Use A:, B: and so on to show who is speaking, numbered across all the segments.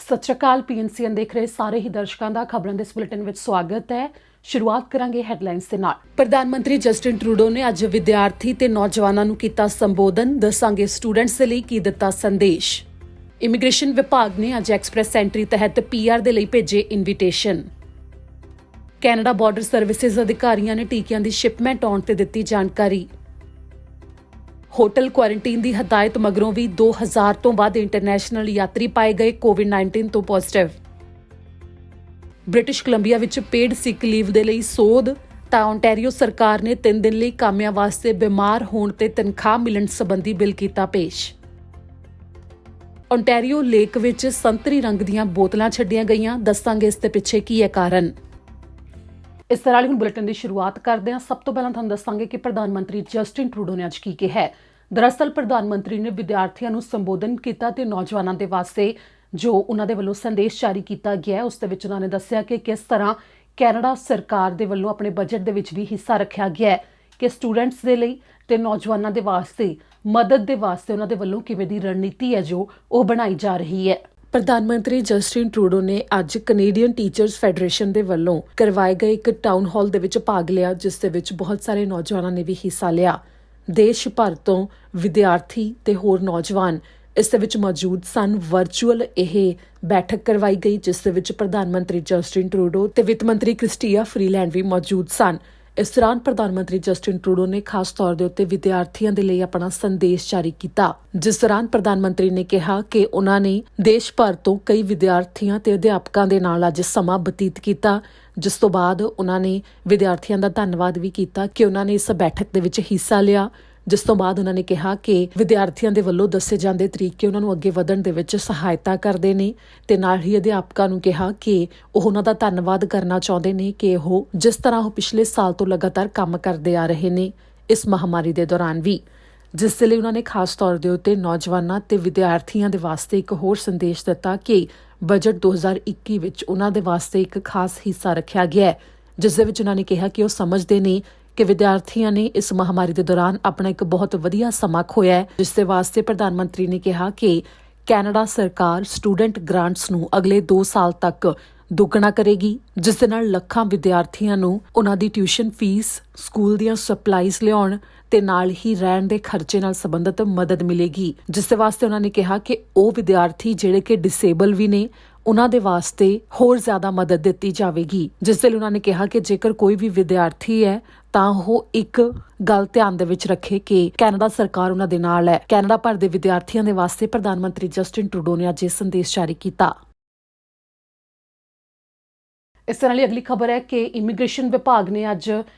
A: ਸਤਿ ਸ਼੍ਰੀ ਅਕਾਲ। PNCN ਦੇਖ ਰਹੇ ਸਾਰੇ ਹੀ ਦਰਸ਼ਕਾਂ ਦਾ ਖਬਰਾਂ ਦੇ ਇਸ ਬੁਲੇਟਿਨ ਵਿੱਚ ਸਵਾਗਤ ਹੈ। ਸ਼ੁਰੂਆਤ ਕਰਾਂਗੇ ਹੈਡਲਾਈਨਸ ਦੇ ਨਾਲ। ਪ੍ਰਧਾਨ ਮੰਤਰੀ ਜਸਟਿਨ ਟਰੂਡੋ ਨੇ ਅੱਜ ਵਿਦਿਆਰਥੀ ਤੇ ਨੌਜਵਾਨਾਂ ਨੂੰ ਕੀਤਾ ਸੰਬੋਧਨ। ਦੱਸਾਂਗੇ ਸਟੂਡੈਂਟਸ ਦੇ ਲਈ ਕੀ ਦਿੱਤਾ ਸੰਦੇਸ਼। ਇਮੀਗ੍ਰੇਸ਼ਨ ਵਿਭਾਗ ਨੇ ਅੱਜ ਐਕਸਪ੍ਰੈਸ ਐਂਟਰੀ ਤਹਿਤ PR ਦੇ ਲਈ ਭੇਜੇ ਇਨਵੀਟੇਸ਼ਨ। ਕੈਨੇਡਾ ਬਾਰਡਰ ਸਰਵਿਸਿਜ਼ ਅਧਿਕਾਰੀਆਂ ਨੇ ਟੀਕਿਆਂ ਦੀ ਸ਼ਿਪਮੈਂਟ ਆਉਣ ਤੇ ਦਿੱਤੀ ਜਾਣਕਾਰੀ। ਹੋਟਲ ਕੁਆਰੰਟੀਨ ਦੀ ਹਦਾਇਤ ਮਗਰੋਂ ਵੀ 2000 ਤੋਂ ਵੱਧ ਇੰਟਰਨੈਸ਼ਨਲ ਯਾਤਰੀ ਪਾਏ ਗਏ ਕੋਵਿਡ-19 ਤੋਂ ਪੋਜ਼ਿਟਿਵ। ਬ੍ਰਿਟਿਸ਼ ਕੋਲੰਬੀਆ ਵਿੱਚ ਪੇਡ ਸਿਕ ਲੀਵ ਦੇ ਲਈ ਸੋਧ ਤਾਂ ਓਨਟਾਰੀਓ ਸਰਕਾਰ ਨੇ 3 ਦਿਨ ਲਈ ਕਾਮਿਆਂ ਵਾਸਤੇ ਬਿਮਾਰ ਹੋਣ ਤੇ ਤਨਖਾਹ ਮਿਲਣ ਸੰਬੰਧੀ ਬਿੱਲ ਕੀਤਾ ਪੇਸ਼। ਓਨਟਾਰੀਓ ਲੇਕ ਵਿੱਚ ਸੰਤਰੀ ਰੰਗ ਦੀਆਂ ਬੋਤਲਾਂ ਛੱਡੀਆਂ ਗਈਆਂ। ਦੱਸਾਂਗੇ ਇਸ ਦੇ ਪਿੱਛੇ ਕੀ ਹੈ ਕਾਰਨ। ਇਸ ਤਰ੍ਹਾਂ ਹੁਣ ਬੁਲੇਟਿਨ ਦੀ ਸ਼ੁਰੂਆਤ ਕਰਦੇ ਹਾਂ। ਸਭ ਤੋਂ ਪਹਿਲਾਂ ਤੁਹਾਨੂੰ ਦੱਸਾਂਗੇ ਕਿ ਪ੍ਰਧਾਨ ਮੰਤਰੀ ਜਸਟਿਨ ਟਰੂਡੋ ਨੇ ਅੱਜ ਕੀ ਕਿਹਾ ਹੈ। ਦਰਅਸਲ ਪ੍ਰਧਾਨ ਮੰਤਰੀ ਨੇ ਵਿਦਿਆਰਥੀਆਂ ਨੂੰ ਸੰਬੋਧਨ ਕੀਤਾ ਤੇ ਨੌਜਵਾਨਾਂ ਦੇ ਵਾਸਤੇ ਜੋ ਉਹਨਾਂ ਦੇ ਵੱਲੋਂ ਸੰਦੇਸ਼ ਜਾਰੀ ਕੀਤਾ ਗਿਆ ਉਸ ਦੇ ਵਿੱਚ ਉਹਨਾਂ ਨੇ ਦੱਸਿਆ ਕਿ ਕਿਸ ਤਰ੍ਹਾਂ ਕੈਨੇਡਾ ਸਰਕਾਰ ਦੇ ਵੱਲੋਂ ਆਪਣੇ ਬਜਟ ਦੇ ਵਿੱਚ ਵੀ ਹਿੱਸਾ ਰੱਖਿਆ ਗਿਆ ਹੈ ਕਿ ਸਟੂਡੈਂਟਸ ਦੇ ਲਈ ਤੇ ਨੌਜਵਾਨਾਂ ਦੇ ਵਾਸਤੇ ਮਦਦ ਦੇ ਵਾਸਤੇ ਉਹਨਾਂ ਦੇ ਵੱਲੋਂ ਕਿਵੇਂ ਦੀ ਰਣਨੀਤੀ ਹੈ ਜੋ ਉਹ ਬਣਾਈ ਜਾ ਰਹੀ ਹੈ। ਪ੍ਰਧਾਨ ਮੰਤਰੀ ਜਸਟਿਨ ਟਰੂਡੋ ਨੇ ਅੱਜ ਕੈਨੇਡੀਅਨ ਟੀਚਰਸ ਫੈਡਰੇਸ਼ਨ ਦੇ ਵੱਲੋਂ ਕਰਵਾਏ ਗਏ ਇੱਕ ਟਾਊਨ ਹਾਲ ਦੇ ਵਿੱਚ ਭਾਗ ਲਿਆ, ਜਿਸ ਦੇ ਵਿੱਚ ਬਹੁਤ ਸਾਰੇ ਨੌਜਵਾਨਾਂ ਨੇ ਵੀ ਹਿੱਸਾ ਲਿਆ। ਦੇਸ਼ ਭਰ ਤੋਂ ਵਿਦਿਆਰਥੀ ਤੇ ਹੋਰ ਨੌਜਵਾਨ ਇਸ ਦੇ ਵਿੱਚ ਮੌਜੂਦ ਸਨ। ਵਰਚੁਅਲ ਇਹ ਬੈਠਕ ਕਰਵਾਈ ਗਈ, ਜਿਸ ਦੇ ਵਿੱਚ ਪ੍ਰਧਾਨ ਮੰਤਰੀ ਜਸਟਿਨ ਟਰੂਡੋ ਤੇ ਵਿੱਤ ਮੰਤਰੀ ਕ੍ਰਿਸਟੀਆ ਫਰੀਲੈਂਡ ਵੀ ਮੌਜੂਦ ਸਨ। ਇਸ ਦੌਰਾਨ ਪ੍ਰਧਾਨ ਮੰਤਰੀ ਜਸਟਿਨ ਟਰੂਡੋ ਨੇ ਖਾਸ ਤੌਰ ਦੇ ਉੱਤੇ ਵਿਦਿਆਰਥੀਆਂ ਦੇ ਲਈ ਆਪਣਾ ਸੰਦੇਸ਼ ਜਾਰੀ ਕੀਤਾ, ਜਿਸ ਦੌਰਾਨ ਪ੍ਰਧਾਨ ਮੰਤਰੀ ਨੇ ਕਿਹਾ ਕਿ ਉਹਨਾਂ ਨੇ ਦੇਸ਼ ਭਰ ਤੋਂ ਕਈ ਵਿਦਿਆਰਥੀਆਂ ਤੇ ਅਧਿਆਪਕਾਂ ਦੇ ਨਾਲ ਅੱਜ ਸਮਾਂ ਬਤੀਤ ਕੀਤਾ, ਜਿਸ ਤੋਂ ਬਾਅਦ ਉਹਨਾਂ ਨੇ ਵਿਦਿਆਰਥੀਆਂ ਦਾ ਧੰਨਵਾਦ ਵੀ ਕੀਤਾ ਕਿ ਉਹਨਾਂ ਨੇ ਇਸ ਬੈਠਕ ਦੇ ਵਿੱਚ ਹਿੱਸਾ ਲਿਆ। ਜਿਸ ਤੋਂ ਬਾਅਦ ਉਹਨਾਂ ਨੇ ਕਿਹਾ ਕਿ ਵਿਦਿਆਰਥੀਆਂ ਦੇ ਵੱਲੋਂ ਦੱਸੇ ਜਾਂਦੇ ਤਰੀਕੇ ਉਹਨਾਂ ਨੂੰ ਅੱਗੇ ਵਧਣ ਦੇ ਵਿੱਚ ਸਹਾਇਤਾ ਕਰਦੇ ਨੇ ਤੇ ਨਾਲ ਹੀ ਅਧਿਆਪਕਾਂ ਨੂੰ ਕਿਹਾ ਕਿ ਉਹ ਉਹਨਾਂ ਦਾ ਧੰਨਵਾਦ ਕਰਨਾ ਚਾਹੁੰਦੇ ਨੇ ਕਿ ਉਹ ਜਿਸ ਤਰ੍ਹਾਂ ਉਹ ਪਿਛਲੇ ਸਾਲ ਤੋਂ ਲਗਾਤਾਰ ਕੰਮ ਕਰਦੇ ਆ ਰਹੇ ਨੇ ਇਸ ਮਹਾਮਾਰੀ ਦੇ ਦੌਰਾਨ ਵੀ, ਜਿਸ ਲਈ ਉਹਨਾਂ ਨੇ ਖਾਸ ਤੌਰ ਦੇ ਉੱਤੇ ਨੌਜਵਾਨਾਂ ਤੇ ਵਿਦਿਆਰਥੀਆਂ ਦੇ ਵਾਸਤੇ ਇੱਕ ਹੋਰ ਸੰਦੇਸ਼ ਦਿੱਤਾ ਕਿ ਬਜਟ 2021 ਵਿੱਚ ਉਹਨਾਂ ਦੇ ਵਾਸਤੇ ਇੱਕ ਖਾਸ ਹਿੱਸਾ ਰੱਖਿਆ ਗਿਆ ਹੈ, ਜਿਸ ਦੇ ਵਿੱਚ ਉਹਨਾਂ ਨੇ ਕਿਹਾ ਕਿ ਉਹ ਸਮਝਦੇ ਨੇ ਕਿ ਵਿਦਿਆਰਥੀਆਂ ਨੇ ਇਸ ਮਹਾਮਾਰੀ ਦੇ ਦੌਰਾਨ ਆਪਣਾ ਇੱਕ ਬਹੁਤ ਵਧੀਆ ਸਮਾਂ ਖੋਇਆ ਹੈ, ਜਿਸ ਦੇ ਵਾਸਤੇ ਪ੍ਰਧਾਨ ਮੰਤਰੀ ਨੇ ਕਿਹਾ ਕਿ ਕੈਨੇਡਾ ਸਰਕਾਰ ਸਟੂਡੈਂਟ ਗ੍ਰਾਂਟਸ ਨੂੰ ਅਗਲੇ 2 ਸਾਲ ਤੱਕ ਦੁੱਗਣਾ ਕਰੇਗੀ, ਜਿਸ ਦੇ ਨਾਲ ਲੱਖਾਂ ਵਿਦਿਆਰਥੀਆਂ ਨੂੰ ਉਹਨਾਂ ਦੀ ਟਿਊਸ਼ਨ ਫੀਸ, ਸਕੂਲ ਦੀਆਂ ਸਪਲਾਈਜ਼ ਲਿਆਉਣ ਤੇ ਨਾਲ ਹੀ ਰਹਿਣ ਦੇ ਖਰਚੇ ਨਾਲ ਸੰਬੰਧਿਤ ਮਦਦ ਮਿਲੇਗੀ। ਜਿਸ ਦੇ ਵਾਸਤੇ ਉਹਨਾਂ ਨੇ ਕਿਹਾ ਕਿ ਉਹ ਵਿਦਿਆਰਥੀ ਜਿਹੜੇ ਕਿ ਡਿਸੇਬਲ ਵੀ ਨੇ ਉਹਨਾਂ ਦੇ ਵਾਸਤੇ ਹੋਰ ਜ਼ਿਆਦਾ ਮਦਦ ਦਿੱਤੀ ਜਾਵੇਗੀ। ਜਿਸ ਲਈ ਉਹਨਾਂ ਨੇ ਕਿਹਾ ਕਿ ਜੇਕਰ ਕੋਈ ਵੀ ਵਿਦਿਆਰਥੀ ਹੈ ਤਾਂ ਉਹ ਇੱਕ ਗੱਲ ਧਿਆਨ ਦੇ ਵਿੱਚ ਰੱਖੇ ਕਿ ਕੈਨੇਡਾ ਸਰਕਾਰ ਉਹਨਾਂ ਦੇ ਨਾਲ ਹੈ। ਕੈਨੇਡਾ ਭਰ ਦੇ ਵਿਦਿਆਰਥੀਆਂ ਦੇ ਵਾਸਤੇ ਪ੍ਰਧਾਨ ਮੰਤਰੀ ਜਸਟਿਨ ਟਰੂਡੋ ਨੇ ਅੱਜ ਇਹ ਸੰਦੇਸ਼ ਜਾਰੀ ਕੀਤਾ। ਇਸ ਤਰ੍ਹਾਂ ਲਈ ਅਗਲੀ ਖਬਰ ਹੈ ਕਿ ਇਮੀਗ੍ਰੇਸ਼ਨ ਵਿਭਾਗ ਨੇ ਅੱਜ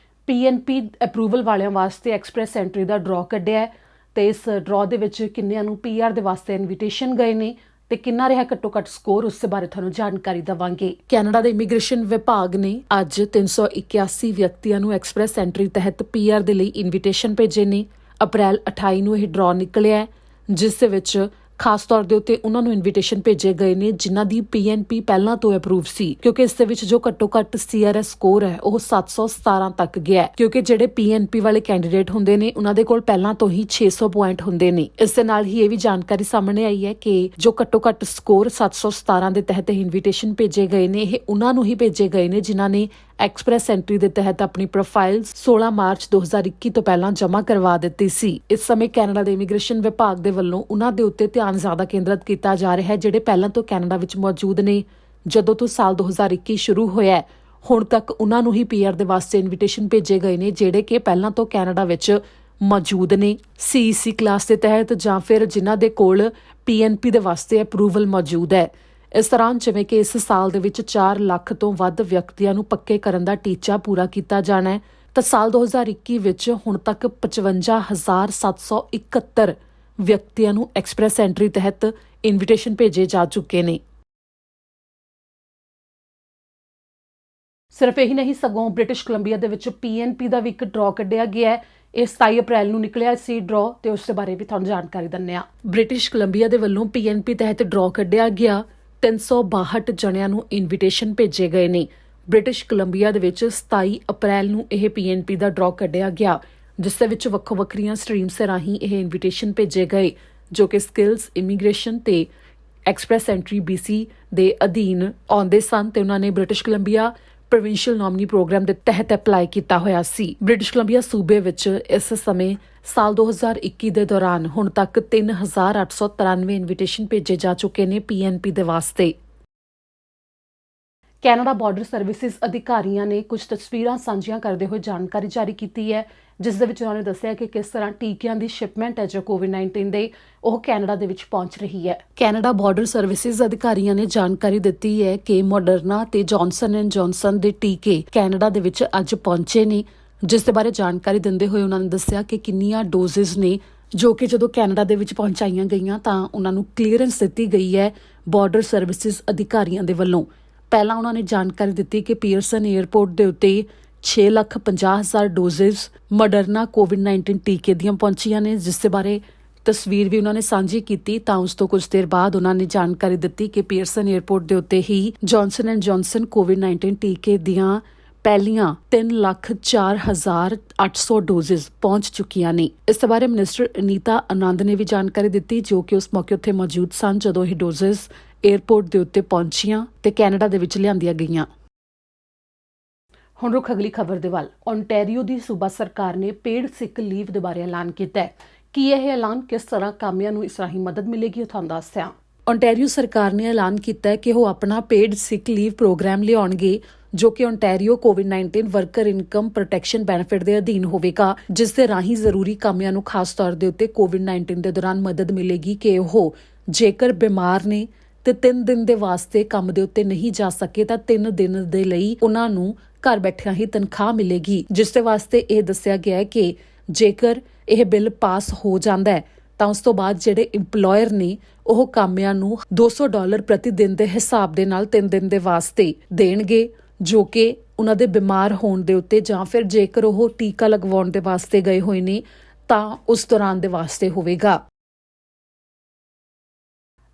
A: PNP ਅਪਰੂਵਲ ਵਾਲਿਆਂ ਵਾਸਤੇ ਐਕਸਪ੍ਰੈਸ ਐਂਟਰੀ ਦਾ ਡਰਾਅ ਕੱਢਿਆ ਤੇ ਇਸ ਡਰਾਅ ਦੇ ਵਿੱਚ ਕਿੰਨਿਆਂ ਨੂੰ PR ਦੇ ਵਾਸਤੇ ਇਨਵੀਟੇਸ਼ਨ ਗਏ ਨੇ ਤੇ ਕਿੰਨਾ ਰਿਹਾ ਘੱਟੋ ਘੱਟ ਸਕੋਰ, ਉਸ ਦੇ ਬਾਰੇ ਤੁਹਾਨੂੰ ਜਾਣਕਾਰੀ ਦੇਵਾਂਗੇ। ਕੈਨੇਡਾ ਦੇ ਇਮੀਗ੍ਰੇਸ਼ਨ ਵਿਭਾਗ ਨੇ ਅੱਜ 381 ਵਿਅਕਤੀਆਂ ਨੂੰ ਐਕਸਪ੍ਰੈਸ ਐਂਟਰੀ ਤਹਿਤ PR ਦੇ ਲਈ ਇਨਵੀਟੇਸ਼ਨ ਭੇਜੇ ਨੇ। ਅਪ੍ਰੈਲ 28 ਨੂੰ ਇਹ ਡਰਾਅ ਨਿਕਲਿਆ, ਜਿਸ ਦੇ ਵਿੱਚ ਖਾਸ ਤੌਰ ਦੇ ਉੱਤੇ ਉਹਨਾਂ ਨੂੰ ਇਨਵੀਟੇਸ਼ਨ ਭੇਜੇ ਗਏ ਨੇ ਜਿਨ੍ਹਾਂ ਦੀ PNP ਪਹਿਲਾਂ ਤੋਂ ਅਪਰੂਵ ਸੀ, ਕਿਉਂਕਿ ਇਸ ਦੇ ਵਿੱਚ ਜੋ ਘੱਟੋ ਘੱਟ CRS ਸਕੋਰ ਹੈ ਉਹ 717 ਤੱਕ ਗਿਆ, ਕਿਉਂਕਿ ਜਿਹੜੇ PNP ਵਾਲੇ ਕੈਂਡੀਡੇਟ ਹੁੰਦੇ ਨੇ ਉਹਨਾਂ ਦੇ ਕੋਲ ਪਹਿਲਾਂ ਤੋਂ ਹੀ 600 ਪੁਆਇੰਟ ਹੁੰਦੇ ਨੇ। ਇਸ ਦੇ ਨਾਲ ਹੀ ਇਹ ਵੀ ਜਾਣਕਾਰੀ ਸਾਹਮਣੇ ਆਈ ਹੈ ਕਿ ਜੋ ਘੱਟੋ ਘੱਟ ਸਕੋਰ 717 ਦੇ ਤਹਿਤ ਇਨਵੀਟੇਸ਼ਨ ਭੇਜੇ ਗਏ ਨੇ, ਇਹ ਉਹਨਾਂ ਨੂੰ ਹੀ ਭੇਜੇ ਗਏ ਨੇ ਜਿਨ੍ਹਾਂ ਨੇ ਐਕਸਪ੍ਰੈਸ ਐਂਟਰੀ ਦੇ ਤਹਿਤ ਆਪਣੀ ਪ੍ਰੋਫਾਈਲ 16 ਮਾਰਚ 2021 ਤੋਂ ਪਹਿਲਾਂ ਜਮ੍ਹਾਂ ਕਰਵਾ ਦਿੱਤੀ ਸੀ। ਇਸ ਸਮੇਂ ਕੈਨੇਡਾ ਦੇ ਇਮੀਗ੍ਰੇਸ਼ਨ ਵਿਭਾਗ ਦੇ ਵੱਲੋਂ ਉਹਨਾਂ ਦੇ ਉੱਤੇ ਧਿਆਨ ਜ਼ਿਆਦਾ ਕੇਂਦਰਿਤ ਕੀਤਾ ਜਾ ਰਿਹਾ ਹੈ ਜਿਹੜੇ ਪਹਿਲਾਂ ਤੋਂ ਕੈਨੇਡਾ ਵਿੱਚ ਮੌਜੂਦ ਨੇ। ਜਦੋਂ ਤੋਂ ਸਾਲ 2021 ਸ਼ੁਰੂ ਹੋਇਆ ਹੈ ਹੁਣ ਤੱਕ ਉਹਨਾਂ ਨੂੰ ਹੀ PR ਦੇ ਵਾਸਤੇ ਇਨਵੀਟੇਸ਼ਨ ਭੇਜੇ ਗਏ ਨੇ ਜਿਹੜੇ ਕਿ ਪਹਿਲਾਂ ਤੋਂ ਕੈਨੇਡਾ ਵਿੱਚ ਮੌਜੂਦ ਨੇ CEC ਕਲਾਸ ਦੇ ਤਹਿਤ ਜਾਂ ਫਿਰ ਜਿਨ੍ਹਾਂ ਦੇ ਕੋਲ PNP ਦੇ ਵਾਸਤੇ ਅਪਰੂਵਲ ਮੌਜੂਦ ਹੈ। ਇਸ ਦੌਰਾਨ ਜਿਵੇਂ ਕਿ ਇਸ ਸਾਲ ਦੇ ਵਿੱਚ 4 ਲੱਖ ਤੋਂ ਵੱਧ ਵਿਅਕਤੀਆਂ ਨੂੰ ਪੱਕੇ ਕਰਨ ਦਾ ਟੀਚਾ ਪੂਰਾ ਕੀਤਾ ਜਾਣਾ ਹੈ, ਤਾਂ ਸਾਲ 2021 ਵਿੱਚ ਹੁਣ ਤੱਕ 55,771 ਵਿਅਕਤੀਆਂ ਨੂੰ ਐਕਸਪ੍ਰੈਸ ਐਂਟਰੀ ਤਹਿਤ ਇਨਵੀਟੇਸ਼ਨ ਭੇਜੇ ਜਾ ਚੁੱਕੇ ਨੇ। ਸਿਰਫ ਇਹੀ ਨਹੀਂ ਸਗੋਂ ਬ੍ਰਿਟਿਸ਼ ਕੋਲੰਬੀਆ ਦੇ ਵਿੱਚ PNP ਦਾ ਵੀ ਇੱਕ ਡਰਾਅ ਕੱਢਿਆ ਗਿਆ ਹੈ। ਇਹ 27 ਅਪ੍ਰੈਲ ਨੂੰ ਨਿਕਲਿਆ ਸੀ ਡਰਾਅ ਤੇ ਉਸ ਦੇ ਬਾਰੇ ਵੀ ਤੁਹਾਨੂੰ ਜਾਣਕਾਰੀ ਦਿੰਦੇ ਹਾਂ। ਬ੍ਰਿਟਿਸ਼ ਕੋਲੰਬੀਆ ਦੇ ਵੱਲੋਂ PNP ਤਹਿਤ ਡਰਾਅ ਕੱਢਿਆ ਗਿਆ। 362 ਜਣਿਆਂ ਨੂੰ ਇਨਵੀਟੇਸ਼ਨ ਭੇਜੇ ਗਏ ਨੇ। ਬ੍ਰਿਟਿਸ਼ ਕੋਲੰਬੀਆ ਦੇ ਵਿੱਚ 27 ਅਪ੍ਰੈਲ ਨੂੰ ਇਹ PNP ਦਾ ਡਰਾਅ ਕੱਢਿਆ ਗਿਆ, ਜਿਸ ਦੇ ਵਿੱਚ ਵੱਖੋ ਵੱਖਰੀਆਂ ਸਟਰੀਮਸ ਰਾਹੀਂ ਇਹ ਇਨਵੀਟੇਸ਼ਨ ਭੇਜੇ ਗਏ ਜੋ ਕਿ ਸਕਿੱਲਸ, ਇਮੀਗ੍ਰੇਸ਼ਨ ਤੇ ਐਕਸਪ੍ਰੈਸ ਐਂਟਰੀ BC ਦੇ ਅਧੀਨ ਆਉਂਦੇ ਸਨ ਤੇ ਉਹਨਾਂ ਨੇ British Columbia Provincial Nominee Program ਦੇ ਤਹਿਤ ਅਪਲਾਈ ਕੀਤਾ ਹੋਇਆ ਸੀ। ਬ੍ਰਿਟਿਸ਼ ਕੋਲੰਬੀਆ ਸੂਬੇ ਵਿੱਚ ਇਸ ਸਮੇਂ ਸਾਲ 2021 ਦੇ ਦੌਰਾਨ ਹੁਣ ਤੱਕ 3893 ਇਨਵੀਟੇਸ਼ਨ ਭੇਜੇ ਜਾ ਚੁੱਕੇ ਨੇ PNP ਦੇ ਵਾਸਤੇ। ਕੈਨੇਡਾ ਬਾਰਡਰ ਸਰਵਿਸਿਜ਼ ਅਧਿਕਾਰੀਆਂ ਨੇ ਕੁਝ ਤਸਵੀਰਾਂ ਸਾਂਝੀਆਂ ਕਰਦੇ ਹੋਏ ਜਾਣਕਾਰੀ ਜਾਰੀ ਕੀਤੀ ਹੈ, ਜਿਸ ਦੇ ਵਿੱਚ ਉਹਨਾਂ ਨੇ ਦੱਸਿਆ ਕਿ ਕਿਸ ਤਰ੍ਹਾਂ ਟੀਕਿਆਂ ਦੀ ਸ਼ਿਪਮੈਂਟ ਹੈ ਜੋ ਕੋਵਿਡ-19 ਦੇ ਉਹ ਕੈਨੇਡਾ ਦੇ ਵਿੱਚ ਪਹੁੰਚ ਰਹੀ ਹੈ। ਕੈਨੇਡਾ ਬਾਰਡਰ ਸਰਵਿਸਿਜ਼ ਅਧਿਕਾਰੀਆਂ ਨੇ ਜਾਣਕਾਰੀ ਦਿੱਤੀ ਹੈ ਕਿ ਮੋਡਰਨਾ ਤੇ ਜੌਨਸਨ ਐਂਡ ਜੌਨਸਨ ਦੇ ਟੀਕੇ ਕੈਨੇਡਾ ਦੇ ਵਿੱਚ ਅੱਜ ਪਹੁੰਚੇ ਨੇ, ਜਿਸ ਦੇ ਬਾਰੇ ਜਾਣਕਾਰੀ ਦਿੰਦੇ ਹੋਏ ਉਹਨਾਂ ਨੇ ਦੱਸਿਆ ਕਿ ਕਿੰਨੀਆਂ ਡੋਜ਼ਸ ਨੇ ਜੋ ਕਿ ਜਦੋਂ ਕੈਨੇਡਾ ਦੇ ਵਿੱਚ ਪਹੁੰਚਾਈਆਂ ਗਈਆਂ ਤਾਂ ਉਹਨਾਂ ਨੂੰ ਕਲੀਅਰੈਂਸ ਦਿੱਤੀ ਗਈ ਹੈ ਬਾਰਡਰ ਸਰਵਿਸਿਜ਼ ਅਧਿਕਾਰੀਆਂ ਦੇ ਵੱਲੋਂ। ਪਹਿਲਾਂ ਉਹਨਾਂ ਨੇ ਜਾਣਕਾਰੀ ਦਿੱਤੀ ਕਿ ਪੀਅਰਸਨ 에ਅਰਪੋਰਟ ਦੇ ਉੱਤੇ 6,50,000 ਡੋਜ਼ਸ ਮੋਡਰਨਾ ਕੋਵਿਡ-19 ਟੀਕੇ ਦੀਆਂ ਪਹੁੰਚੀਆਂ ਨੇ, ਜਿਸ ਦੇ ਬਾਰੇ ਤਸਵੀਰ ਵੀ ਉਹਨਾਂ ਨੇ ਸਾਂਝੀ ਕੀਤੀ। ਤਾਂ ਉਸ ਤੋਂ ਕੁਝ ਦੇਰ ਬਾਅਦ ਉਹਨਾਂ ਨੇ ਜਾਣਕਾਰੀ ਦਿੱਤੀ ਕਿ ਪੀਅਰਸਨ 에ਅਰਪੋਰਟ ਦੇ ਉੱਤੇ ਹੀ ਜੌਨਸਨ ਐਂਡ ਜੌਨਸਨ ਕੋਵਿਡ-19 ਟੀਕੇ ਦੀਆਂ ਪਹਿਲੀਆਂ 3,04,800 ਡੋਜ਼ਸ ਪਹੁੰਚ ਚੁੱਕੀਆਂ ਨੇ। ਇਸ ਦੇ ਬਾਰੇ ਮਿਨਿਸਟਰ ਅਨੀਤਾ ਆਨੰਦ ਨੇ ਵੀ ਜਾਣਕਾਰੀ ਦਿੱਤੀ, ਜੋ ਕਿ ਉਸ ਮੌਕੇ ਉੱਥੇ ਮੌਜੂਦ ਸਨ ਜਦੋਂ ਇਹ ਡੋਜ਼ਸ 에ਅਰਪੋਰਟ ਦੇ ਉੱਤੇ ਪਹੁੰਚੀਆਂ ਤੇ ਕੈਨੇਡਾ ਦੇ ਵਿੱਚ ਲਿਆਂਦੀਆਂ ਗਈਆਂ। ਹੁਣ ਰੁਖ ਅਗਲੀ ਖਬਰ ਦੇ ਵੱਲ। ਓਨਟਾਰੀਓ ਦੀ ਸੂਬਾ ਸਰਕਾਰ ਨੇ ਪੇਡ ਸਿਕ ਲੀਵ ਦੇ ਬਾਰੇ ਐਲਾਨ ਕੀਤਾ ਹੈ। ਕੀ ਇਹ ਐਲਾਨ ਕਿਸ ਤਰ੍ਹਾਂ ਕਾਮਿਆਂ ਨੂੰ ਇਸ ਰਾਹੀਂ ਮਦਦ ਮਿਲੇਗੀ, ਉਹ ਤੁਹਾਨੂੰ ਦੱਸਦੇ ਹਾਂ। ਓਨਟਾਰੀਓ ਸਰਕਾਰ ਨੇ ਐਲਾਨ ਕੀਤਾ ਹੈ ਕਿ ਉਹ ਆਪਣਾ ਪੇਡ ਸਿਕ ਲੀਵ ਪ੍ਰੋਗਰਾਮ ਲਿਆਉਣਗੇ, ਜੋ ਕਿ ਓਨਟਾਰੀਓ ਕੋਵਿਡ-19 ਵਰਕਰ ਇਨਕਮ ਪ੍ਰੋਟੈਕਸ਼ਨ ਬੈਨੀਫਿਟ ਦੇ ਅਧੀਨ ਹੋਵੇਗਾ, ਜਿਸ ਦੇ ਰਾਹੀਂ ਜ਼ਰੂਰੀ ਕਾਮਿਆਂ ਨੂੰ ਖਾਸ ਤੌਰ ਦੇ ਉੱਤੇ ਕੋਵਿਡ-19 ਦੇ ਦੌਰਾਨ ਮਦਦ ਮਿਲੇਗੀ ਕਿ ਉਹ ਜੇਕਰ ਬਿਮਾਰ ਨੇ ਤੇ 3 ਦਿਨ ਦੇ ਵਾਸਤੇ ਕੰਮ ਦੇ ਉੱਤੇ ਨਹੀਂ ਜਾ ਸਕੇ ਤਾਂ 3 ਦਿਨ ਦੇ ਲਈ ਉਹਨਾਂ ਨੂੰ ਘਰ ਬੈਠਿਆਂ ਹੀ ਤਨਖਾਹ ਮਿਲੇਗੀ, ਜਿਸ ਦੇ ਵਾਸਤੇ ਇਹ ਦੱਸਿਆ ਗਿਆ ਹੈ ਕਿ ਜੇਕਰ ਇਹ ਬਿੱਲ ਪਾਸ ਹੋ ਜਾਂਦਾ ਹੈ ਤਾਂ ਉਸ ਤੋਂ ਬਾਅਦ ਜਿਹੜੇ ਇੰਪਲੋਇਰ ਨੇ ਉਹ ਕਾਮਿਆਂ ਨੂੰ $200 ਪ੍ਰਤੀ ਦਿਨ ਦੇ ਹਿਸਾਬ ਦੇ ਨਾਲ 3 ਦਿਨ ਦੇ ਵਾਸਤੇ ਦੇਣਗੇ, ਜੋ ਕਿ ਉਹਨਾਂ ਦੇ ਬਿਮਾਰ ਹੋਣ ਦੇ ਉੱਤੇ ਜਾਂ ਫਿਰ ਜੇਕਰ ਉਹ ਟੀਕਾ ਲਗਵਾਉਣ ਦੇ ਵਾਸਤੇ ਗਏ ਹੋਏ ਨੇ ਤਾਂ ਉਸ ਦੌਰਾਨ ਦੇ ਵਾਸਤੇ ਹੋਵੇਗਾ।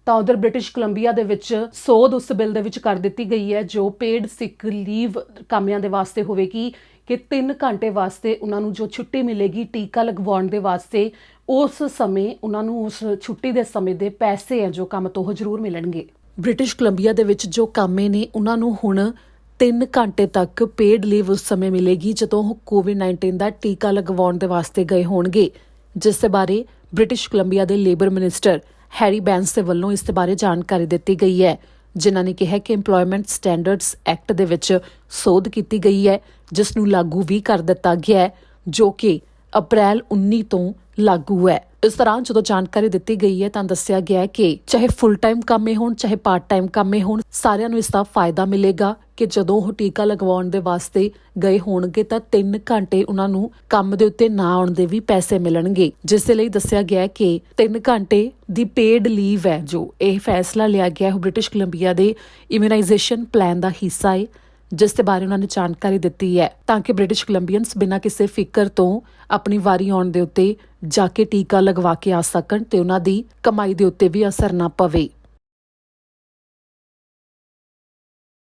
A: ਤਾਂ ਉਧਰ ਬ੍ਰਿਟਿਸ਼ ਕੋਲੰਬੀਆ ਦੇ ਵਿੱਚ ਸੋਧ ਉਸ ਬਿੱਲ ਦੇ ਵਿੱਚ ਕਰ ਦਿੱਤੀ ਗਈ ਹੈ ਜੋ ਪੇਡ ਸਿਕ ਲੀਵ ਕਾਮਿਆਂ ਦੇ ਵਾਸਤੇ ਹੋਵੇਗੀ ਕਿ 3 ਘੰਟੇ ਵਾਸਤੇ ਉਹਨਾਂ ਨੂੰ ਜੋ ਛੁੱਟੀ ਮਿਲੇਗੀ ਟੀਕਾ ਲਗਵਾਉਣ ਦੇ ਵਾਸਤੇ, ਉਸ ਸਮੇਂ ਉਹਨਾਂ ਨੂੰ ਉਸ ਛੁੱਟੀ ਦੇ ਸਮੇਂ ਦੇ ਪੈਸੇ ਹੈ ਜੋ ਕੰਮ ਤੋਂ ਜ਼ਰੂਰ ਮਿਲਣਗੇ। ਬ੍ਰਿਟਿਸ਼ ਕੋਲੰਬੀਆ ਦੇ ਵਿੱਚ ਜੋ ਕਾਮੇ ਨੇ ਉਹਨਾਂ ਨੂੰ ਹੁਣ 3 ਘੰਟੇ ਤੱਕ ਪੇਡ ਲੀਵ ਉਸ ਸਮੇਂ ਮਿਲੇਗੀ ਜਦੋਂ ਉਹ ਕੋਵਿਡ-19 ਦਾ ਟੀਕਾ ਲਗਵਾਉਣ ਦੇ ਵਾਸਤੇ ਗਏ ਹੋਣਗੇ, ਜਿਸ ਦੇ ਬਾਰੇ ਬ੍ਰਿਟਿਸ਼ ਕੋਲੰਬੀਆ ਦੇ ਲੇਬਰ ਮਿਨਿਸਟਰ ਹੈਰੀ ਬੈਂਸ ਦੇ ਵੱਲੋਂ ਇਸ ਦੇ ਬਾਰੇ ਜਾਣਕਾਰੀ ਦਿੱਤੀ ਗਈ ਹੈ, ਜਿਨ੍ਹਾਂ ਨੇ ਕਿਹਾ ਕਿ ਇੰਪਲੋਇਮੈਂਟ ਸਟੈਂਡਰਡਸ ਐਕਟ ਦੇ ਵਿੱਚ ਸੋਧ ਕੀਤੀ ਗਈ ਹੈ, ਜਿਸ ਨੂੰ ਲਾਗੂ ਵੀ ਕਰ ਦਿੱਤਾ ਗਿਆ ਹੈ, ਜੋ ਕਿ ਅਪ੍ਰੈਲ 19 ਤੋਂ ਲਾਗੂ ਹੈ। ਇਸ ਦੌਰਾਨ ਜਦੋਂ ਜਾਣਕਾਰੀ ਦਿੱਤੀ ਗਈ ਹੈ ਤਾਂ ਦੱਸਿਆ ਗਿਆ ਹੈ ਕਿ ਚਾਹੇ ਫੁੱਲ ਟਾਈਮ ਕਾਮੇ ਹੋਣ ਚਾਹੇ ਪਾਰਟ ਟਾਈਮ ਕਾਮੇ ਹੋਣ, ਸਾਰਿਆਂ ਨੂੰ ਇਸ ਦਾ ਫਾਇਦਾ ਮਿਲੇਗਾ ਕਿ ਜਦੋਂ ਉਹ ਟੀਕਾ ਲਗਵਾਉਣ ਦੇ ਵਾਸਤੇ ਗਏ ਹੋਣਗੇ ਤਾਂ 3 ਘੰਟੇ ਉਹਨਾਂ ਨੂੰ ਕੰਮ ਦੇ ਉੱਤੇ ਨਾ ਆਉਣ ਦੇ ਵੀ ਪੈਸੇ ਮਿਲਣਗੇ, ਜਿਸ ਦੇ ਲਈ ਦੱਸਿਆ ਗਿਆ ਹੈ ਕਿ 3 ਘੰਟੇ ਦੀ ਪੇਡ ਲੀਵ ਹੈ ਜੋ ਇਹ ਫੈਸਲਾ ਲਿਆ ਗਿਆ ਹੈ ਬ੍ਰਿਟਿਸ਼ ਕੋਲੰਬੀਆ ਦੇ ਇਮਿਊਨਾਈਜੇਸ਼ਨ ਪਲਾਨ ਦਾ ਹਿੱਸਾ ਹੈ, ਜਿਸ ਦੇ ਬਾਰੇ ਉਹਨਾਂ ਨੇ ਜਾਣਕਾਰੀ ਦਿੱਤੀ ਹੈ ਤਾਂ ਕਿ ਬ੍ਰਿਟਿਸ਼ ਕੋਲੰਬੀਅਨਸ ਬਿਨਾਂ ਕਿਸੇ ਫਿਕਰ ਤੋਂ ਆਪਣੀ ਵਾਰੀ ਆਉਣ ਦੇ ਉੱਤੇ ਜਾ ਕੇ ਟੀਕਾ ਲਗਵਾ ਕੇ ਆ ਸਕਣ ਤੇ ਉਹਨਾਂ ਦੀ ਕਮਾਈ ਦੇ ਉੱਤੇ ਵੀ ਅਸਰ ਨਾ ਪਵੇ।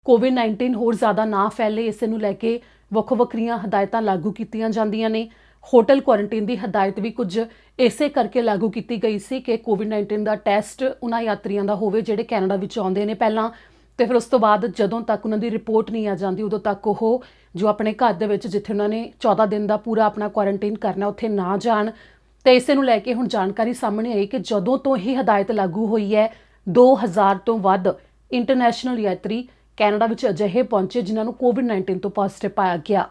A: ਕੋਵਿਡ-19 ਹੋਰ ਜ਼ਿਆਦਾ ਨਾ ਫੈਲੇ, ਇਸੇ ਨੂੰ ਲੈ ਕੇ ਵੱਖੋ ਵੱਖਰੀਆਂ ਹਦਾਇਤਾਂ ਲਾਗੂ ਕੀਤੀਆਂ ਜਾਂਦੀਆਂ ਨੇ। ਹੋਟਲ ਕੁਆਰੰਟਾਈਨ ਦੀ ਹਦਾਇਤ ਵੀ ਕੁਝ ਇਸੇ ਕਰਕੇ ਲਾਗੂ ਕੀਤੀ ਗਈ ਸੀ ਕਿ ਕੋਵਿਡ-19 ਦਾ ਟੈਸਟ ਉਹਨਾਂ ਯਾਤਰੀਆਂ ਦਾ ਹੋਵੇ ਜਿਹੜੇ ਕੈਨੇਡਾ ਵਿੱਚ ਆਉਂਦੇ ਨੇ ਪਹਿਲਾਂ, ਤੇ ਫਿਰ ਉਸ ਤੋਂ ਬਾਅਦ ਜਦੋਂ ਤੱਕ ਉਹਨਾਂ ਦੀ ਰਿਪੋਰਟ ਨਹੀਂ ਆ ਜਾਂਦੀ ਉਦੋਂ ਤੱਕ ਉਹ ਜੋ ਆਪਣੇ ਘਰ ਦੇ ਵਿੱਚ ਜਿੱਥੇ ਉਹਨਾਂ ਨੇ 14 ਦਿਨ ਦਾ ਪੂਰਾ ਆਪਣਾ ਕੁਆਰੰਟਾਈਨ ਕਰਨਾ ਉੱਥੇ ਨਾ ਜਾਣ। ਤੇ ਇਸੇ ਨੂੰ ਲੈ ਕੇ ਹੁਣ ਜਾਣਕਾਰੀ ਸਾਹਮਣੇ ਆਈ ਕਿ ਜਦੋਂ ਤੋਂ ਇਹ ਹਦਾਇਤ ਲਾਗੂ ਹੋਈ ਹੈ 2000 ਤੋਂ ਵੱਧ ਇੰਟਰਨੈਸ਼ਨਲ ਯਾਤਰੀ ਕੈਨੇਡਾ ਵਿੱਚ ਅਜਿਹੇ ਪਹੁੰਚੇ ਜਿਨ੍ਹਾਂ ਨੂੰ ਕੋਵਿਡ-19 ਤੋਂ ਪੋਜ਼ਿਟਿਵ ਪਾਇਆ ਗਿਆ।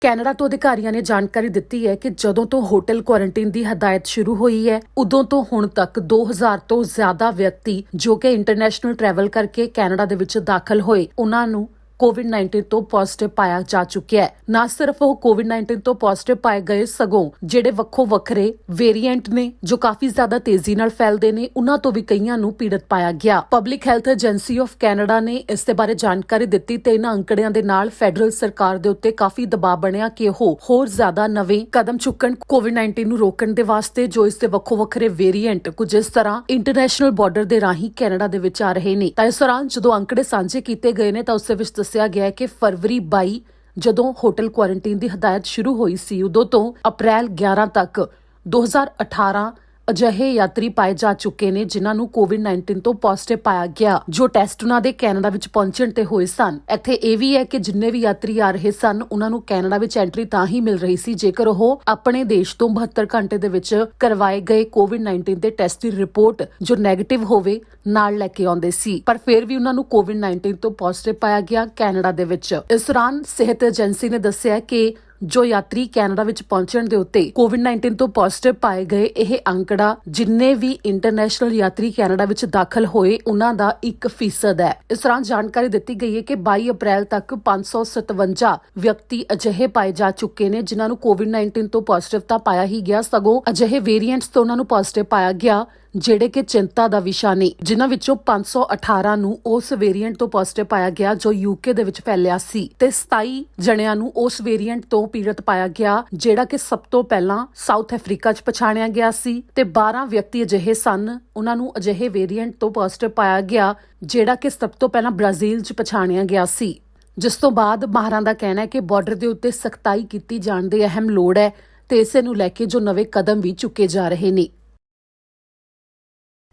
A: ਕੈਨੇਡਾ ਤੋਂ ਅਧਿਕਾਰੀਆਂ ਨੇ ਜਾਣਕਾਰੀ ਦਿੱਤੀ ਹੈ ਕਿ ਜਦੋਂ ਤੋਂ ਹੋਟਲ ਕੁਆਰੰਟਾਈਨ ਦੀ ਹਦਾਇਤ ਸ਼ੁਰੂ ਹੋਈ ਹੈ ਉਦੋਂ ਤੋਂ ਹੁਣ ਤੱਕ 2000 ਤੋਂ ਜ਼ਿਆਦਾ ਵਿਅਕਤੀ ਜੋ ਕਿ ਇੰਟਰਨੈਸ਼ਨਲ ਟਰੈਵਲ ਕਰਕੇ ਕੈਨੇਡਾ ਦੇ ਵਿੱਚ ਦਾਖਲ ਹੋਏ ਉਹਨਾਂ ਨੂੰ ਕੋਵਿਡ-19 ਤੋਂ ਪੋਜ਼ਿਟਿਵ ਪਾਇਆ ਜਾ ਚੁੱਕਿਆ ਹੈ। ਨਾ ਸਿਰਫ ਉਹ ਕੋਵਿਡ-19 ਤੋਂ ਪੋਜ਼ਿਟਿਵ ਪਾਏ ਗਏ, ਸਗੋਂ ਜਿਹੜੇ ਵੱਖੋ ਵੱਖਰੇ ਵੇਰੀਐਂਟ ਨੇ ਜੋ ਕਾਫੀ ਜ਼ਿਆਦਾ ਤੇਜ਼ੀ ਨਾਲ ਫੈਲਦੇ ਨੇ ਉਹਨਾਂ ਤੋਂ ਵੀ ਕਈਆਂ ਨੂੰ ਪੀੜਤ ਪਾਇਆ ਗਿਆ। Public health agency of Canada ਨੇ ਇਸ ਦੇ ਬਾਰੇ ਜਾਣਕਾਰੀ ਦਿੱਤੀ ਤੇ ਇਹਨਾਂ ਅੰਕੜਿਆਂ ਦੇ ਨਾਲ ਫੈਡਰਲ ਸਰਕਾਰ ਦੇ ਉੱਤੇ ਕਾਫੀ ਦਬਾਅ ਬਣਿਆ ਕਿ ਉਹ ਹੋਰ ਜ਼ਿਆਦਾ ਨਵੇਂ ਕਦਮ ਚੁੱਕਣ ਕੋਵਿਡ-19 ਨੂੰ ਰੋਕਣ ਦੇ ਵਾਸਤੇ, ਜੋ ਇਸ ਦੇ ਵੱਖੋ ਵੱਖਰੇ ਵੇਰੀਐਂਟ ਕੁਝ ਇਸ ਤਰ੍ਹਾਂ ਇੰਟਰਨੈਸ਼ਨਲ ਬਾਰਡਰ ਦੇ ਰਾਹੀਂ ਕੈਨੇਡਾ ਦੇ ਵਿੱਚ ਆ ਰਹੇ ਨੇ। ਤਾਂ ਇਸ ਦੌਰਾਨ ਜਦੋਂ ਅੰਕੜੇ ਸਾਂਝੇ ਕੀਤੇ ਗਏ ਨੇ ਤਾਂ ਉਸ ਦੇ ਵਿੱਚ ਦੱਸਿਆ ਗਿਆ ਹੈ ਕਿ ਫਰਵਰੀ 22 ਜਦੋਂ ਹੋਟਲ ਕੁਆਰੰਟਾਈਨ ਦੀ ਹਦਾਇਤ ਸ਼ੁਰੂ ਹੋਈ ਸੀ ਉਦੋਂ ਤੋਂ ਅਪ੍ਰੈਲ 11 ਤੱਕ 2018 ਅਜਿਹੇ ਯਾਤਰੀ ਪਾਏ ਜਾ ਚੁੱਕੇ ਨੇ ਜਿਨ੍ਹਾਂ ਨੂੰ ਕੋਵਿਡ-19 ਤੋਂ ਪੋਜ਼ਿਟਿਵ ਪਾਇਆ ਗਿਆ, ਜੋ ਟੈਸਟ ਉਹਨਾਂ ਦੇ ਕੈਨੇਡਾ ਵਿੱਚ ਪਹੁੰਚਣ ਤੇ ਹੋਏ ਸਨ। ਇੱਥੇ ਇਹ ਵੀ ਹੈ ਕਿ ਜਿੰਨੇ ਵੀ ਯਾਤਰੀ ਆ ਰਹੇ ਸਨ ਉਹਨਾਂ ਨੂੰ ਕੈਨੇਡਾ ਵਿੱਚ ਐਂਟਰੀ ਤਾਂ ਹੀ ਮਿਲ ਰਹੀ ਸੀ ਜੇਕਰ ਉਹ ਆਪਣੇ ਦੇਸ਼ ਤੋਂ 72 ਘੰਟੇ ਦੇ ਵਿੱਚ ਕਰਵਾਏ ਗਏ ਕੋਵਿਡ-19 ਦੇ ਟੈਸਟ ਦੀ ਰਿਪੋਰਟ ਜੋ ਨੈਗੇਟਿਵ ਹੋਵੇ ਨਾਲ ਲੈ ਕੇ ਆਉਂਦੇ ਸੀ। ਪਰ ਫਿਰ ਵੀ ਉਹਨਾਂ ਨੂੰ ਕੋਵਿਡ-19 ਤੋਂ ਪੋਜ਼ਿਟਿਵ ਪਾਇਆ ਗਿਆ ਕੈਨੇਡਾ ਦੇ ਵਿੱਚ। ਇਸ ਦੌਰਾਨ ਸਿਹਤ ਏਜੰਸੀ ਨੇ ਦੱਸਿਆ ਕਿ ਜੋ ਯਾਤਰੀ ਕੈਨੇਡਾ ਵਿੱਚ ਪਹੁੰਚਣ ਦੇ ਉੱਤੇ ਕੋਵਿਡ-19 ਤੋਂ ਪੋਜ਼ਿਟਿਵ ਪਾਏ ਗਏ, ਇਹ ਅੰਕੜਾ ਜਿੰਨੇ ਵੀ ਇੰਟਰਨੈਸ਼ਨਲ ਯਾਤਰੀ ਕੈਨੇਡਾ ਵਿੱਚ ਦਾਖਲ ਹੋਏ ਉਹਨਾਂ ਦਾ 1% ਹੈ। ਇਸ ਦੌਰਾਨ ਜਾਣਕਾਰੀ ਦਿੱਤੀ ਗਈ ਹੈ ਕਿ 22 ਅਪ੍ਰੈਲ ਤੱਕ 557 ਵਿਅਕਤੀ ਅਜਿਹੇ ਪਾਏ ਜਾ ਚੁੱਕੇ ਨੇ ਜਿਨ੍ਹਾਂ ਨੂੰ ਕੋਵਿਡ-19 ਤੋਂ ਪੋਜ਼ਿਟਿਵ ਤਾਂ ਪਾਇਆ ਹੀ ਗਿਆ, ਸਗੋਂ ਅਜਿਹੇ ਵੇਰੀਐਂਟਸ ਤੋਂ ਉਹਨਾਂ ਨੂੰ ਪੋਜ਼ਿਟਿਵ ਪਾਇਆ ਗਿਆ ਜਿਹੜੇ ਕਿ ਚਿੰਤਾ ਦਾ ਵਿਸ਼ਾ ਨੇ, ਜਿਨ੍ਹਾਂ ਵਿੱਚੋਂ 518 ਨੂੰ ਉਸ ਵੇਰੀਐਂਟ ਤੋਂ ਪੋਜ਼ਿਟਿਵ ਪਾਇਆ ਗਿਆ ਜੋ ਯੂਕੇ ਦੇ ਵਿੱਚ ਫੈਲਿਆ ਸੀ ਤੇ 27 ਜਣਿਆਂ ਨੂੰ ਉਸ ਵੇਰੀਐਂਟ ਤੋਂ ਪੀੜਤ ਪਾਇਆ ਗਿਆ ਜਿਹੜਾ ਕਿ ਸਭ ਤੋਂ ਪਹਿਲਾਂ ਸਾਊਥ ਅਫਰੀਕਾ 'ਚ ਪਛਾਣਿਆ ਗਿਆ ਸੀ ਤੇ 12 ਵਿਅਕਤੀ ਅਜਿਹੇ ਸਨ ਉਹਨਾਂ ਨੂੰ ਅਜਿਹੇ ਵੇਰੀਐਂਟ ਤੋਂ ਪੋਜ਼ਿਟਿਵ ਪਾਇਆ ਗਿਆ ਜਿਹੜਾ ਕਿ ਸਭ ਤੋਂ ਪਹਿਲਾਂ ਬ੍ਰਾਜ਼ੀਲ 'ਚ ਪਛਾਣਿਆ ਗਿਆ ਸੀ। ਜਿਸ ਤੋਂ ਬਾਅਦ ਮਾਹਰਾਂ ਦਾ ਕਹਿਣਾ ਹੈ ਕਿ ਬਾਰਡਰ ਦੇ ਉੱਤੇ ਸਖਤਾਈ ਕੀਤੀ ਜਾਣ ਦੀ ਅਹਿਮ ਲੋੜ ਹੈ ਤੇ ਇਸੇ ਨੂੰ ਲੈ ਕੇ ਜੋ ਨਵੇਂ ਕਦਮ ਵੀ ਚੁੱਕੇ ਜਾ ਰਹੇ ਨੇ।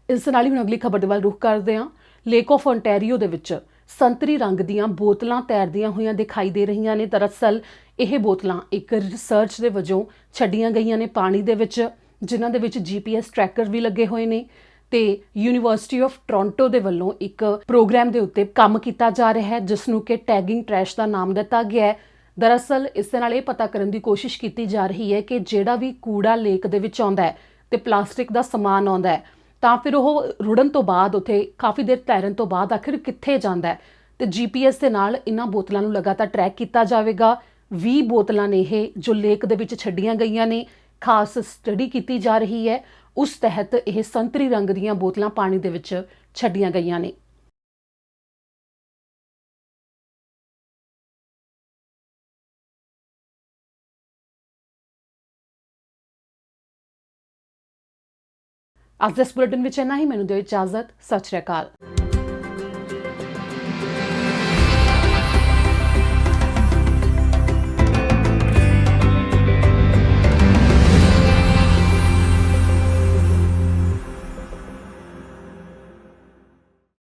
A: ਇਸ ਨਾਲ ਹੀ ਹੁਣ ਅਗਲੀ ਖਬਰ ਦੇ ਵੱਲ ਰੁਖ ਕਰਦੇ ਹਾਂ। ਲੇਕ ਆਫ ਓਨਟਾਰੀਓ ਦੇ ਵਿੱਚ ਸੰਤਰੀ ਰੰਗ ਦੀਆਂ ਬੋਤਲਾਂ ਤੈਰਦੀਆਂ ਹੋਈਆਂ ਦਿਖਾਈ ਦੇ ਰਹੀਆਂ ਨੇ। ਦਰਅਸਲ ਇਹ ਬੋਤਲਾਂ ਇੱਕ ਰਿਸਰਚ ਦੇ ਵਜੋਂ ਛੱਡੀਆਂ ਗਈਆਂ ਨੇ ਪਾਣੀ ਦੇ ਵਿੱਚ, ਜਿਨ੍ਹਾਂ ਦੇ ਵਿੱਚ GPS ਟਰੈਕਰ ਵੀ ਲੱਗੇ ਹੋਏ ਨੇ ਤੇ ਯੂਨੀਵਰਸਿਟੀ ਆਫ ਟੋਰਾਂਟੋ ਦੇ ਵੱਲੋਂ ਇੱਕ ਪ੍ਰੋਗਰਾਮ ਦੇ ਉੱਤੇ ਕੰਮ ਕੀਤਾ ਜਾ ਰਿਹਾ ਹੈ ਜਿਸ ਨੂੰ ਕਿ ਟੈਗਿੰਗ ਟਰੈਸ਼ ਦਾ ਨਾਮ ਦਿੱਤਾ ਗਿਆ ਹੈ। ਦਰਅਸਲ ਇਸ ਦੇ ਨਾਲ ਇਹ ਪਤਾ ਕਰਨ ਦੀ ਕੋਸ਼ਿਸ਼ ਕੀਤੀ ਜਾ ਰਹੀ ਹੈ ਕਿ ਜਿਹੜਾ ਵੀ ਕੂੜਾ ਲੇਕ ਦੇ ਵਿੱਚ ਆਉਂਦਾ ਹੈ ਤੇ ਪਲਾਸਟਿਕ ਦਾ ਸਮਾਨ ਆਉਂਦਾ ਹੈ ਤਾਂ ਫਿਰ ਉਹ ਰੁੜਨ ਤੋਂ ਬਾਅਦ ਉੱਥੇ ਕਾਫੀ ਦੇਰ ਤੈਰਨ ਤੋਂ ਬਾਅਦ ਆਖਿਰ ਕਿੱਥੇ ਜਾਂਦਾ ਹੈ ਤੇ GPS ਦੇ ਨਾਲ ਇਹਨਾਂ ਬੋਤਲਾਂ ਨੂੰ ਲਗਾਤਾਰ ਟਰੈਕ ਕੀਤਾ ਜਾਵੇਗਾ। 20 ਬੋਤਲਾਂ ਨੇ ਇਹ ਜੋ ਲੇਕ ਦੇ ਵਿੱਚ ਛੱਡੀਆਂ ਗਈਆਂ ਨੇ, ਖਾਸ ਸਟੱਡੀ ਕੀਤੀ ਜਾ ਰਹੀ ਹੈ। ਉਸ ਤਹਿਤ ਇਹ ਸੰਤਰੀ ਰੰਗ ਦੀਆਂ ਬੋਤਲਾਂ ਪਾਣੀ ਦੇ ਵਿੱਚ ਛੱਡੀਆਂ ਗਈਆਂ ਨੇ। ਅੱਜ ਦੇ ਇਸ ਬੁਲੇਟਿਨ ਵਿੱਚ ਇੰਨਾ ਹੀ। ਮੈਨੂੰ ਦਿਓ ਇਜਾਜ਼ਤ। ਸਤਿ ਸ਼੍ਰੀ ਅਕਾਲ।